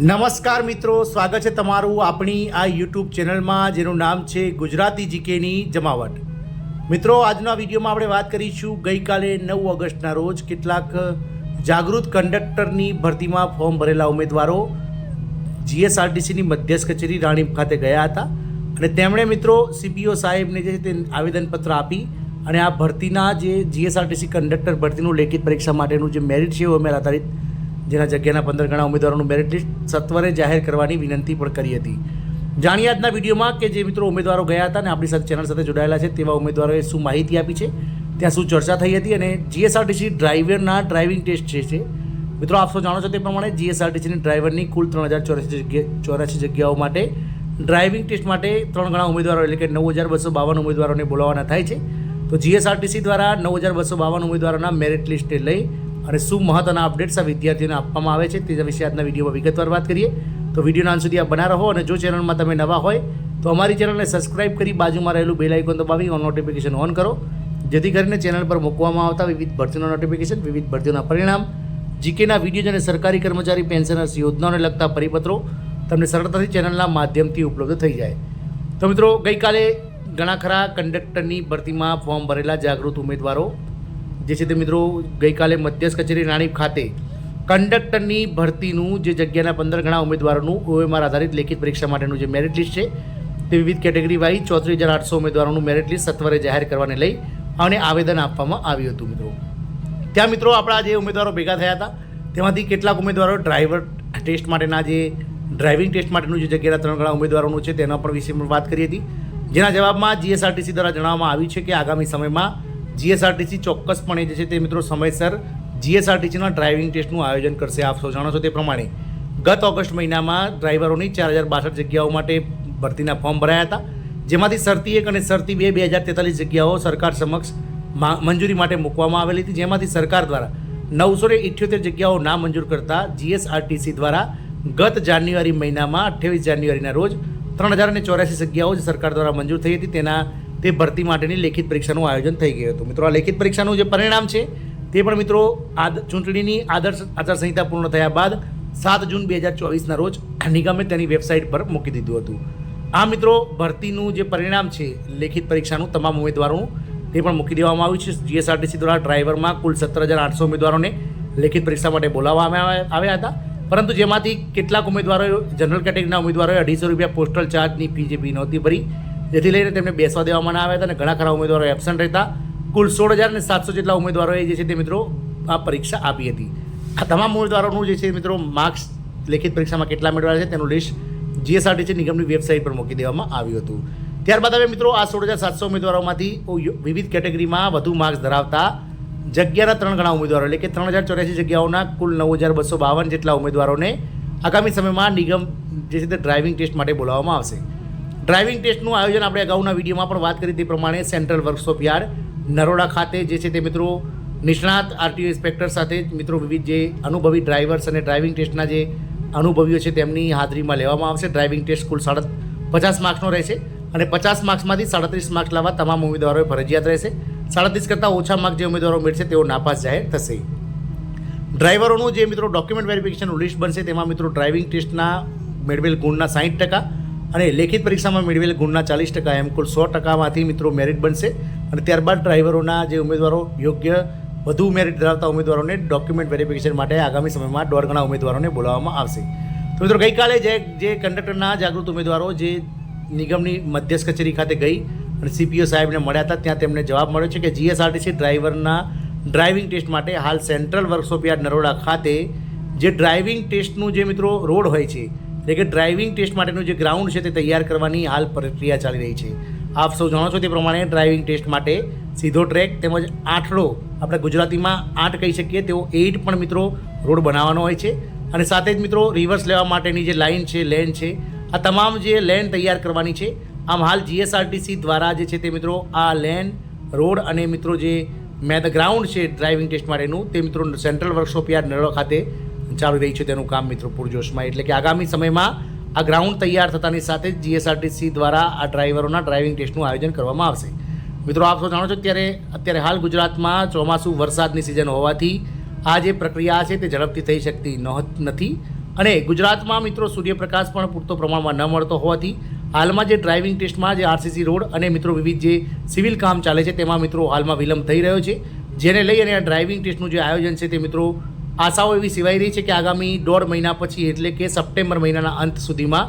નમસ્કાર મિત્રો, સ્વાગત છે તમારું આપણી આ યુટ્યુબ ચેનલમાં જેનું નામ છે ગુજરાતી જીકેની જમાવટ. મિત્રો, આજના વિડીયોમાં આપણે વાત કરીશું ગઈકાલે 9 ઓગસ્ટના રોજ કેટલાક જાગૃત કંડક્ટરની ભરતીમાં ફોર્મ ભરેલા ઉમેદવારો જીએસઆરટીસીની મધ્યસ્થ કચેરી રાણીપ ખાતે ગયા હતા અને તેમણે મિત્રો સીપીઓ સાહેબને જે તે આવેદનપત્ર આપી અને આ ભરતીના જે જીએસઆરટીસી કંડક્ટર ભરતીનું લેખિત પરીક્ષા માટેનું જે મેરિટ છે એ આધારિત જેના જગ્યાના 15 ગણા ઉમેદવારોનું મેરિટ લિસ્ટ સત્વરે જાહેર કરવાની વિનંતી પણ કરી હતી. જાણીએ આજના વિડીયોમાં કે જે મિત્રો ઉમેદવારો ગયા હતા અને આપણી સાથે ચેનલ સાથે જોડાયેલા છે તેવા ઉમેદવારોએ શું માહિતી આપી છે, ત્યાં શું ચર્ચા થઈ હતી અને જીએસઆરટીસી ડ્રાઈવરના ડ્રાઇવિંગ ટેસ્ટ છે મિત્રો આપ સૌ જાણો છો તે પ્રમાણે જીએસઆરટીસીની ડ્રાઈવરની કુલ 3084 જગ્યાઓ માટે ડ્રાઇવિંગ ટેસ્ટ માટે 3 ગણા ઉમેદવારો એટલે કે 9252 ઉમેદવારોને બોલાવવાના થાય છે. તો જીએસઆરટીસી દ્વારા 9252 ઉમેદવારોના મેરિટ લિસ્ટને લઈ અને શું મહત્વના અપડેટ્સ આ વિદ્યાર્થીઓને આપવામાં આવે છે તે વિશે આજના વિડીયોમાં વિગતવાર વાત કરીએ. તો વિડીયોના અંત સુધી આપ બના રહો અને જો ચેનલમાં તમે નવા હોય તો અમારી ચેનલને સબસ્ક્રાઇબ કરી બાજુમાં રહેલું બેલ આઇકોન દબાવી ઓન નોટિફિકેશન ઓન કરો, જેથી કરીને ચેનલ પર મૂકવામાં આવતા વિવિધ ભરતીઓના નોટિફિકેશન, વિવિધ ભરતીઓના પરિણામ, જીકેના વિડીયો અને સરકારી કર્મચારી પેન્શનર્સ યોજનાઓને લગતા પરિપત્રો તમને સરળતાથી ચેનલના માધ્યમથી ઉપલબ્ધ થઈ જાય. તો મિત્રો, ગઈકાલે ઘણા ખરા કંડક્ટરની ભરતીમાં ફોર્મ ભરેલા જાગૃત ઉમેદવારો જે છે તે મિત્રો ગઈકાલે મધ્યસ્થ કચેરી રાણીપ ખાતે કંડક્ટરની ભરતીનું જે જગ્યાના 15 ગણા ઉમેદવારોનું ઓએમઆર આધારિત લેખિત પરીક્ષા માટેનું જે મેરિટ લિસ્ટ છે તે વિવિધ કેટેગરી વાઇઝ 34,800 ઉમેદવારોનું મેરિટ લિસ્ટ સત્વરે જાહેર કરવાને લઈ અને આવેદન આપવામાં આવ્યું હતું. ત્યાં મિત્રો આપણા જે ઉમેદવારો ભેગા થયા હતા તેમાંથી કેટલાક ઉમેદવારો ડ્રાઈવર ટેસ્ટ માટેના જે ડ્રાઇવિંગ ટેસ્ટ માટેનું જે જગ્યાના 3 ગણા ઉમેદવારોનું છે તેના પણ વિશે વાત કરી હતી, જેના જવાબમાં જીએસઆરટીસી દ્વારા જણાવવામાં આવ્યું છે કે આગામી સમયમાં જીએસઆરટીસી ચોક્કસપણે જે છે તે મિત્રો સમયસર જીએસઆરટીસીના ડ્રાઇવિંગ ટેસ્ટનું આયોજન કરશે. આપ સૌ જાણો છો તે પ્રમાણે ગત ઓગસ્ટ મહિનામાં ડ્રાઈવરોની 4062 જગ્યાઓ માટે ભરતીના ફોર્મ ભરાયા હતા, જેમાંથી શરતી 1 અને શરતી 2 2043 જગ્યાઓ સરકાર સમક્ષ મંજૂરી માટે મૂકવામાં આવેલી હતી, જેમાંથી સરકાર દ્વારા 978 જગ્યાઓ નામંજૂર કરતા જીએસઆરટીસી દ્વારા ગત જાન્યુઆરી મહિનામાં 28 જાન્યુઆરીના રોજ 3084 જગ્યાઓ જે સરકાર દ્વારા મંજૂર થઈ હતી તે ભરતી માટેની લેખિત પરીક્ષાનું આયોજન થઈ ગયું હતું. મિત્રો, આ લેખિત પરીક્ષાનું જે પરિણામ છે તે પણ મિત્રો ચૂંટણીની આદર્શ આચારસંહિતા પૂર્ણ થયા બાદ 7 જૂન 2024ના રોજ નિગમે તેની વેબસાઇટ પર મૂકી દીધું હતું. આ મિત્રો ભરતીનું જે પરિણામ છે લેખિત પરીક્ષાનું તમામ ઉમેદવારોનું તે પણ મૂકી દેવામાં આવ્યું છે. જીએસઆરટીસી દ્વારા ડ્રાઈવરમાં કુલ 17,800 ઉમેદવારોને લેખિત પરીક્ષા માટે બોલાવવામાં આવ્યા હતા, પરંતુ જેમાંથી કેટલાક ઉમેદવારોએ જનરલ કેટેગરીના ઉમેદવારોએ 250 રૂપિયા પોસ્ટલ ચાર્જની ફી જે ફી નહોતી ભરી, જેથી લઈને તેમને બેસવા દેવામાં આવ્યા હતા અને ઘણા ખરા ઉમેદવારો એબસન્ટ રહેતા કુલ 16,700 જેટલા ઉમેદવારોએ જે છે તે મિત્રો આ પરીક્ષા આપી હતી. આ તમામ ઉમેદવારોનું જે છે મિત્રો માર્ક્સ લેખિત પરીક્ષામાં કેટલા મેળવ્યા છે તેનું લિસ્ટ જીએસઆરટીસી નિગમની વેબસાઇટ પર મૂકી દેવામાં આવ્યું હતું. ત્યારબાદ હવે મિત્રો આ 16,700 ઉમેદવારોમાંથી વિવિધ કેટેગરીમાં વધુ માર્ક્સ ધરાવતા જગ્યાના 3 ગણા ઉમેદવારો એટલે કે 3084 જગ્યાઓના કુલ 9,252 જેટલા ઉમેદવારોને આગામી સમયમાં નિગમ જે છે તે ડ્રાઇવિંગ ટેસ્ટ માટે બોલાવવામાં આવશે. ડ્રાઇવિંગ ટેસ્ટનું આયોજન આપણે અગાઉના વિડીયોમાં પણ વાત કરી તે પ્રમાણે સેન્ટ્રલ વર્કશોપ યાર્ડ નરોડા ખાતે જે છે તે મિત્રો નિષ્ણાત આરટીઓ ઇન્સ્પેક્ટર સાથે મિત્રો વિવિધ જે અનુભવી ડ્રાઈવર્સ અને ડ્રાઇવિંગ ટેસ્ટના જે અનુભવીઓ છે તેમની હાજરીમાં લેવામાં આવશે. ડ્રાઇવિંગ ટેસ્ટ કુલ 50 માર્ક્સનો રહેશે અને 50 માર્ક્સમાંથી 37 માર્ક્સ લાવવા તમામ ઉમેદવારોએ ફરજિયાત રહેશે. 37 કરતાં ઓછા માર્ક જે ઉમેદવારો મેળવશે તેઓ નાપાસ જાહેર થશે. ડ્રાઈવરોનું જે મિત્રો ડોક્યુમેન્ટ વેરિફિકેશનનું લિસ્ટ બનશે તેમાં મિત્રો ડ્રાઇવિંગ ટેસ્ટના મેળવેલ ગુણના 60% અને લેખિત પરીક્ષામાં મેળવેલ ગુણના 40% એમ કુલ 100%માંથી મિત્રો મેરિટ બનશે અને ત્યારબાદ ડ્રાઈવરોના જે ઉમેદવારો યોગ્ય વધુ મેરિટ ધરાવતા ઉમેદવારોને ડોક્યુમેન્ટ વેરિફિકેશન માટે આગામી સમયમાં 1.5 ગણા ઉમેદવારોને બોલાવવામાં આવશે. તો મિત્રો ગઈકાલે જે કંડક્ટરના જાગૃત ઉમેદવારો જે નિગમની મધ્યસ્થ કચેરી ખાતે ગઈ અને સીપીઓ સાહેબને મળ્યા હતા ત્યાં તેમને જવાબ મળ્યો છે કે જીએસઆરટીસી ડ્રાઈવરના ડ્રાઇવિંગ ટેસ્ટ માટે હાલ સેન્ટ્રલ વર્કશોપ યાર્ડ નરોડા ખાતે જે ડ્રાઇવિંગ ટેસ્ટનું જે મિત્રો રોડ હોય છે એટલે કે ડ્રાઇવિંગ ટેસ્ટ માટેનું જે ગ્રાઉન્ડ છે તે તૈયાર કરવાની હાલ પ્રક્રિયા ચાલી રહી છે. આપ સૌ જાણો છો તે પ્રમાણે ડ્રાઇવિંગ ટેસ્ટ માટે સીધો ટ્રેક તેમજ આઠડો આપણે ગુજરાતીમાં 8 કહી શકીએ તેવો 8 પણ મિત્રો રોડ બનાવવાનો હોય છે અને સાથે જ મિત્રો રિવર્સ લેવા માટેની જે લાઇન છે, લેન છે, આ તમામ જે લેન તૈયાર કરવાની છે. આમ હાલ જીએસઆરટીસી દ્વારા જે છે તે મિત્રો આ લેન, રોડ અને મિત્રો જે ગ્રાઉન્ડ છે ડ્રાઇવિંગ ટેસ્ટ માટેનું તે મિત્રો સેન્ટ્રલ વર્કશોપ યાર્ડ નરોડા ખાતે ચાલી રહી છે તેનું કામ મિત્રો પૂરજોશમાં. એટલે કે આગામી સમયમાં આ ગ્રાઉન્ડ તૈયાર થતાની સાથે જ જીએસઆરટીસી દ્વારા આ ડ્રાઈવરોના ડ્રાઇવિંગ ટેસ્ટનું આયોજન કરવામાં આવશે. મિત્રો આપ સૌ જાણો છો અત્યારે હાલ ગુજરાતમાં ચોમાસું વરસાદની સિઝન હોવાથી આ જે પ્રક્રિયા છે તે ઝડપથી થઈ શકતી નથી, અને ગુજરાતમાં મિત્રો સૂર્યપ્રકાશ પણ પૂરતો પ્રમાણમાં ન મળતો હોવાથી હાલમાં જે ડ્રાઇવિંગ ટેસ્ટમાં જે આરસીસી રોડ અને મિત્રો વિવિધ જે સિવિલ કામ ચાલે છે તેમાં મિત્રો હાલમાં વિલંબ થઈ રહ્યો છે, જેને લઈ અને આ ડ્રાઇવિંગ ટેસ્ટનું જે આયોજન છે તે મિત્રો આશાઓ એવી સેવાઈ રહી છે કે આગામી 1.5 મહિના પછી એટલે કે સપ્ટેમ્બર મહિનાના અંત સુધીમાં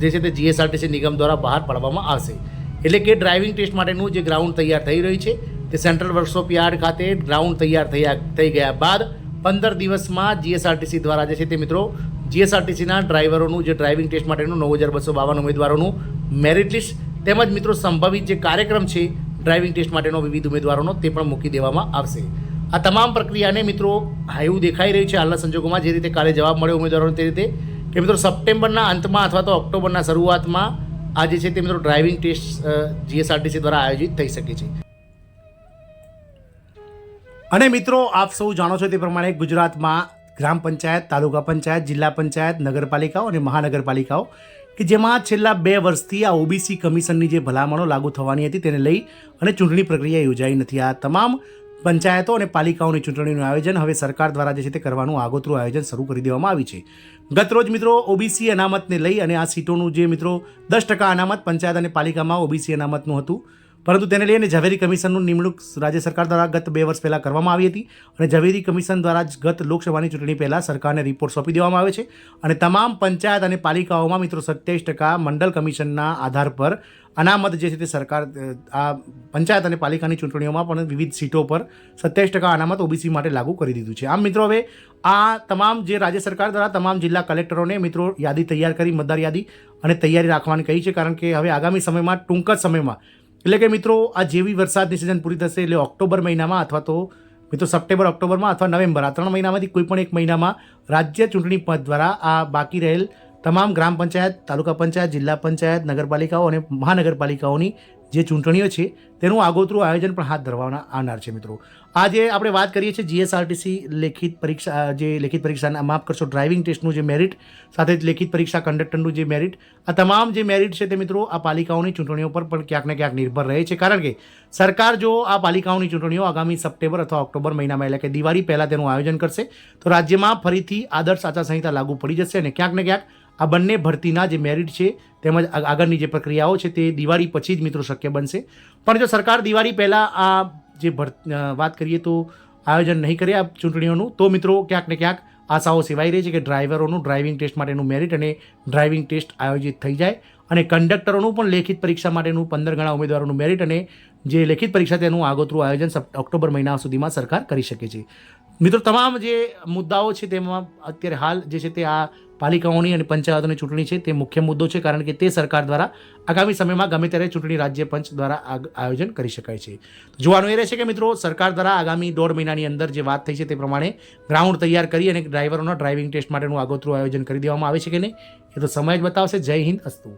જે છે તે જીએસઆરટીસી નિગમ દ્વારા બહાર પાડવામાં આવશે. એટલે કે ડ્રાઇવિંગ ટેસ્ટ માટેનું જે ગ્રાઉન્ડ તૈયાર થઈ રહ્યું છે તે સેન્ટ્રલ વર્કશોપ યાર્ડ ખાતે ગ્રાઉન્ડ તૈયાર થઈ ગયા બાદ 15 દિવસમાં જીએસઆરટીસી દ્વારા જે છે તે મિત્રો જીએસઆરટીસીના ડ્રાઈવરોનું જે ડ્રાઇવિંગ ટેસ્ટ માટેનું 9,252 ઉમેદવારોનું મેરિટ લિસ્ટ તેમજ મિત્રો સંભવિત જે કાર્યક્રમ છે ડ્રાઇવિંગ ટેસ્ટ માટેનો વિવિધ ઉમેદવારોનો તે પણ મૂકી દેવામાં આવશે. આ તમામ પ્રક્રિયાને મિત્રો એવું દેખાઈ રહ્યું છે હાલના સંજોગોમાં જે રીતે કાલે જવાબ મળ્યો ઉમેદવારોને તે રીતે કે મિત્રો સપ્ટેમ્બરના અંતમાં અથવા તો ઓક્ટોબરના શરૂઆતમાં આ જે છે તે મિત્રો ડ્રાઇવિંગ ટેસ્ટ જીએસઆરટીસી દ્વારા આયોજિત થઈ શકે છે. અને મિત્રો આપ સૌ જાણો છો તે પ્રમાણે ગુજરાતમાં ગ્રામ પંચાયત, તાલુકા પંચાયત, જિલ્લા પંચાયત, નગરપાલિકાઓ અને મહાનગરપાલિકાઓ કે જેમાં છેલ્લા 2 વર્ષથી આ ઓબીસી કમિશનની જે ભલામણો લાગુ થવાની હતી તેને લઈ અને ચૂંટણી પ્રક્રિયા યોજાઈ નથી. આ તમામ પંચાયતો અને પાલિકાઓની ચૂંટણીનું આયોજન હવે સરકાર દ્વારા જે છે તે કરવાનું આગોતરું આયોજન શરૂ કરી દેવામાં આવ્યું છે. ગતરોજ મિત્રો ઓબીસી અનામતને લઈ અને આ સીટોનું જે મિત્રો 10% અનામત પંચાયત અને પાલિકામાં ઓબીસી અનામતનું હતું, પરંતુ તેને લઈને ઝવેરી કમિશનનું નિમણૂક રાજ્ય સરકાર દ્વારા ગત 2 વર્ષ પહેલાં કરવામાં આવી હતી અને ઝવેરી કમિશન દ્વારા જ ગત લોકસભાની ચૂંટણી પહેલાં સરકારને રિપોર્ટ સોંપી દેવામાં આવે છે અને તમામ પંચાયત અને પાલિકાઓમાં મિત્રો 27% મંડળ કમિશનના આધાર પર અનામત જે છે તે સરકાર આ પંચાયત અને પાલિકાની ચૂંટણીઓમાં પણ વિવિધ સીટો પર 27% અનામત ઓબીસી માટે લાગુ કરી દીધું છે. આમ મિત્રો હવે આ તમામ જે રાજ્ય સરકાર દ્વારા તમામ જિલ્લા કલેક્ટરોને મિત્રો યાદી તૈયાર કરી મતદાર યાદી અને તૈયારી રાખવાની કહી છે, કારણ કે હવે આગામી સમયમાં ટૂંક જ સમયમાં એટલે કે મિત્રો આ જેવી વરસાદની સિઝન પૂરી થશે એટલે ઓક્ટોબર મહિનામાં અથવા તો મિત્રો સપ્ટેમ્બર ઓક્ટોબરમાં અથવા નવેમ્બર આ 3 મહિનામાંથી કોઈ પણ એક મહિનામાં રાજ્ય ચૂંટણી પંચ દ્વારા આ બાકી રહેલ તમામ ગ્રામ પંચાયત, તાલુકા પંચાયત, જિલ્લા પંચાયત, નગરપાલિકાઓ અને મહાનગરપાલિકાઓની જે ચૂંટણીઓ છે તેનું આગોતરું આયોજન પણ હાથ ધરવાના આવનાર છે. મિત્રો આજે આપણે વાત કરીએ છીએ જીએસઆરટીસી લેખિત પરીક્ષાના માફ કરશો ડ્રાઇવિંગ ટેસ્ટનું જે મેરિટ સાથે જ લેખિત પરીક્ષા કંડક્ટરનું જે મેરિટ, આ તમામ જે મેરિટ છે તે મિત્રો આ પાલિકાઓની ચૂંટણીઓ પર પણ ક્યાંક ને ક્યાંક નિર્ભર રહે છે, કારણ કે સરકાર જો આ પાલિકાઓની ચૂંટણીઓ આગામી સપ્ટેમ્બર અથવા ઓક્ટોબર મહિનામાં એટલે કે દિવાળી પહેલાં તેનું આયોજન કરશે તો રાજ્યમાં ફરીથી આદર્શ આચારસંહિતા લાગુ પડી જશે અને ક્યાંક ને ક્યાંક આ બંને ભરતીના જે મેરિટ છે તેમજ આગળની જે પ્રક્રિયાઓ છે તે દિવાળી પછી જ મિત્રો શક્ય બનશે. પણ જો સરકાર દિવાળી પહેલાં આ જે વાત કરીએ તો આયોજન નહીં કરે આ ચૂંટણીઓનું તો મિત્રો ક્યાંક ને ક્યાંક આશાઓ સેવાઈ રહી છે કે ડ્રાઈવરોનું ડ્રાઇવિંગ ટેસ્ટ માટેનું મેરિટ અને ડ્રાઇવિંગ ટેસ્ટ આયોજિત થઈ જાય અને કંડક્ટરોનું પણ લેખિત પરીક્ષા માટેનું 15 ગણા ઉમેદવારોનું મેરિટ અને જે લેખિત પરીક્ષા તેનું આગોતરું આયોજન ઓક્ટોબર મહિના સુધીમાં સરકાર કરી શકે છે. મિત્રો તમામ જે મુદ્દાઓ છે તેમાં અત્યારે હાલ જે છે તે આ પાલિકાઓની અને પંચાયતોની ચૂંટણી છે તે મુખ્ય મુદ્દો છે, કારણ કે તે સરકાર દ્વારા આગામી સમયમાં ગમે ત્યારે ચૂંટણી રાજ્ય પંચ દ્વારા આયોજન કરી શકાય છે. જોવાનું એ રહેશે કે મિત્રો સરકાર દ્વારા આગામી 1.5 મહિનાની અંદર જે વાત થઈ છે તે પ્રમાણે ગ્રાઉન્ડ તૈયાર કરી અને ડ્રાઈવરોના ડ્રાઇવિંગ ટેસ્ટ માટેનું આગોતરું આયોજન કરી દેવામાં આવે છે કે નહીં એ તો સમય જ બતાવશે. જય હિન્દ, અસ્તુ.